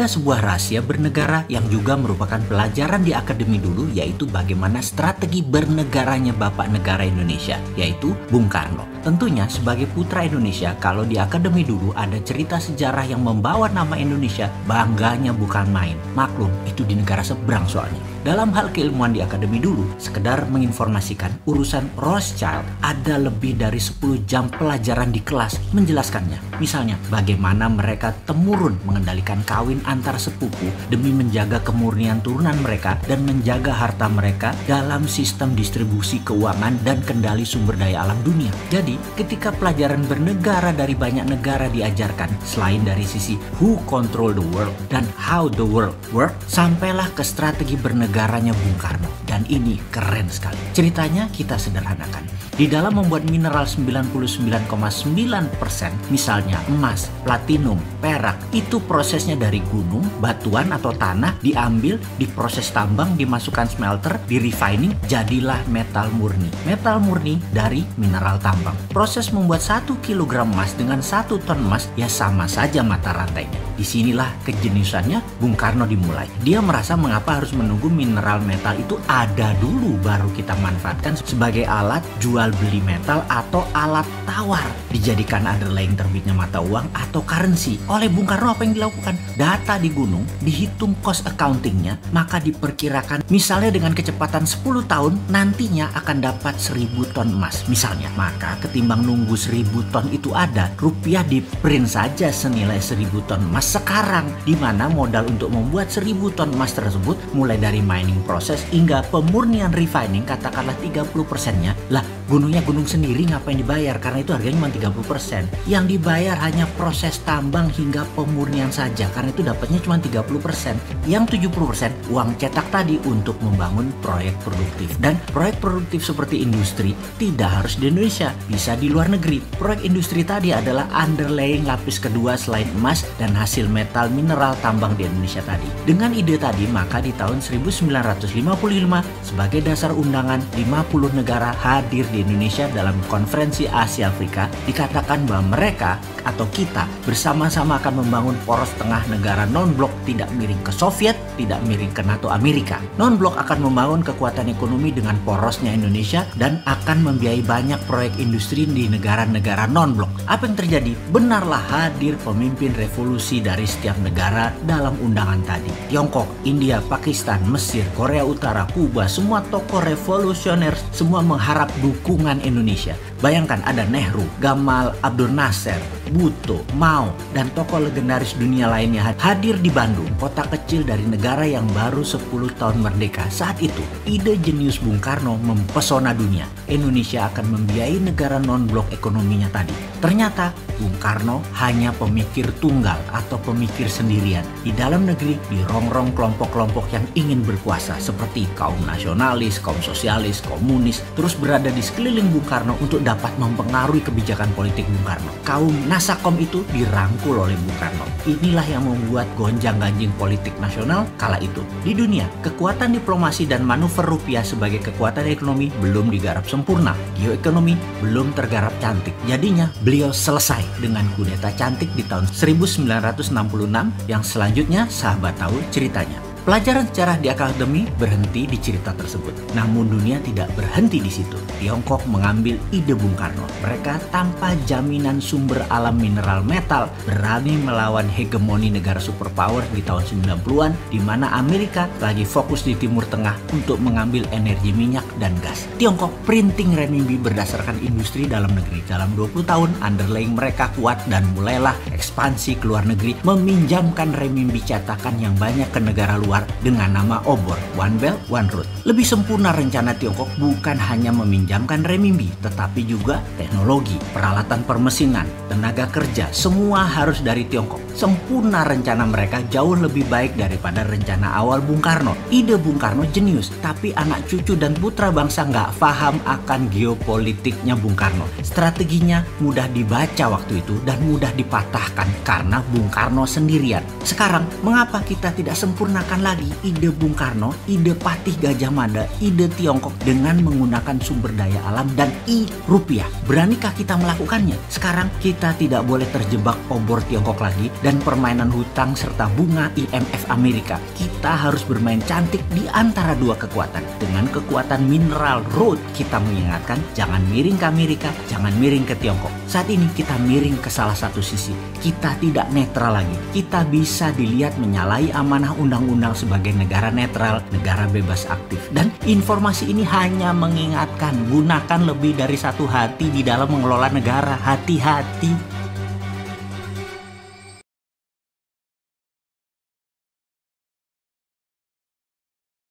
Ada sebuah rahasia bernegara yang juga merupakan pelajaran di akademi dulu, yaitu bagaimana strategi bernegaranya Bapak Negara Indonesia, yaitu Bung Karno. Tentunya sebagai putra Indonesia, kalau di akademi dulu ada cerita sejarah yang membawa nama Indonesia, bangganya bukan main. Maklum, itu di negara seberang soalnya. Dalam hal keilmuan di akademi dulu, sekedar menginformasikan urusan Rothschild, ada lebih dari 10 jam pelajaran di kelas menjelaskannya. Misalnya, bagaimana mereka temurun mengendalikan kawin antar sepupu demi menjaga kemurnian turunan mereka dan menjaga harta mereka dalam sistem distribusi keuangan dan kendali sumber daya alam dunia. Jadi, ketika pelajaran bernegara dari banyak negara diajarkan, selain dari sisi who control the world dan how the world work, sampailah ke strategi bernegaranya Bung Karno. Dan ini keren sekali. Ceritanya kita sederhanakan. Di dalam membuat mineral 99,9%, misalnya emas, platinum, perak, itu prosesnya dari gunung, batuan atau tanah, diambil, diproses tambang, dimasukkan smelter, di refining, jadilah metal murni. Metal murni dari mineral tambang. Proses membuat 1 kg emas dengan 1 ton emas ya sama saja mata rantainya. Disinilah kejeniusannya Bung Karno dimulai. Dia merasa mengapa harus menunggu mineral metal itu ada dulu baru kita manfaatkan sebagai alat jual beli metal atau alat tawar, dijadikan underlying terbitnya mata uang atau currency. Oleh Bung Karno apa yang dilakukan? Data di gunung, dihitung cost accountingnya, maka diperkirakan misalnya dengan kecepatan 10 tahun nantinya akan dapat 1000 ton emas misalnya. Maka ketimbang nunggu 1000 ton itu ada, rupiah di print saja senilai 1000 ton emas sekarang, di mana modal untuk membuat 1000 ton emas tersebut mulai dari mining proses hingga pemurnian refining katakanlah 30%-nya. Lah, gunungnya gunung sendiri ngapain dibayar? Karena itu harganya cuma 30%. Yang dibayar hanya proses tambang hingga pemurnian saja, karena itu dapatnya cuma 30%. Yang 70% uang cetak tadi untuk membangun proyek produktif. Dan proyek produktif seperti industri tidak harus di Indonesia, bisa di luar negeri. Proyek industri tadi adalah underlying lapis kedua selain emas dan hasil metal mineral tambang di Indonesia tadi. Dengan ide tadi, maka di tahun 1955 sebagai dasar undangan 50 negara hadir di Indonesia dalam konferensi Asia Afrika, dikatakan bahwa mereka atau kita bersama-sama akan membangun poros tengah negara non-blok, tidak miring ke Soviet, tidak miring ke NATO Amerika. Non-blok akan membangun kekuatan ekonomi dengan porosnya Indonesia dan akan membiayai banyak proyek industri di negara-negara non-blok. Apa yang terjadi? Benarlah hadir pemimpin revolusi dari setiap negara dalam undangan tadi. Tiongkok, India, Pakistan, Mesir, Korea Utara, Kuba, semua tokoh revolusioner semua mengharap dukungan Indonesia. Bayangkan ada Nehru, Gamal Abdul Nasser, Bhutto, Mao, dan tokoh legendaris dunia lainnya hadir di Bandung, kota kecil dari negara yang baru 10 tahun merdeka. Saat itu, ide jenius Bung Karno mempesona dunia. Indonesia akan membiayai negara non-blok ekonominya tadi. Ternyata, Bung Karno hanya pemikir tunggal atau pemikir sendirian. Di dalam negeri, dirongrong kelompok-kelompok yang ingin berkuasa seperti kaum nasionalis, kaum sosialis, komunis, terus berada di sekeliling Bung Karno untuk dapat mempengaruhi kebijakan politik Bung Karno. Kaum Nasakom itu dirangkul oleh Bung Karno. Inilah yang membuat gonjang-ganjing politik nasional kala itu. Di dunia, kekuatan diplomasi dan manuver rupiah sebagai kekuatan ekonomi belum digarap sempurna. Geoekonomi belum tergarap cantik. Jadinya, beliau selesai dengan kudeta cantik di tahun 1966 yang selanjutnya sahabat tahu ceritanya. Pelajaran sejarah di akademi berhenti di cerita tersebut. Namun dunia tidak berhenti di situ. Tiongkok mengambil ide Bung Karno. Mereka tanpa jaminan sumber alam mineral metal berani melawan hegemoni negara superpower di tahun 90-an, di mana Amerika lagi fokus di Timur Tengah untuk mengambil energi minyak dan gas. Tiongkok printing renminbi berdasarkan industri dalam negeri. Dalam 20 tahun underlying mereka kuat dan mulailah ekspansi ke luar negeri, meminjamkan renminbi cetakan yang banyak ke negara luar dengan nama obor, One Belt, One Road. Lebih sempurna rencana Tiongkok bukan hanya meminjamkan renminbi, tetapi juga teknologi, peralatan permesinan, tenaga kerja, semua harus dari Tiongkok. Sempurna rencana mereka jauh lebih baik daripada rencana awal Bung Karno. Ide Bung Karno jenius, tapi anak cucu dan putra bangsa nggak paham akan geopolitiknya Bung Karno. Strateginya mudah dibaca waktu itu dan mudah dipatahkan karena Bung Karno sendirian. Sekarang, mengapa kita tidak sempurnakan lagi ide Bung Karno, ide Patih Gajah Mada, ide Tiongkok dengan menggunakan sumber daya alam dan rupiah? Beranikah kita melakukannya? Sekarang kita tidak boleh terjebak obor Tiongkok lagi dan permainan hutang serta bunga IMF Amerika. Kita harus bermain cantik di antara dua kekuatan. Dengan kekuatan mineral road, kita mengingatkan jangan miring ke Amerika, jangan miring ke Tiongkok. Saat ini kita miring ke salah satu sisi. Kita tidak netral lagi. Kita bisa dilihat menyalahi amanah undang-undang sebagai negara netral, negara bebas aktif. Dan informasi ini hanya mengingatkan, gunakan lebih dari satu hati di dalam mengelola negara. Hati-hati.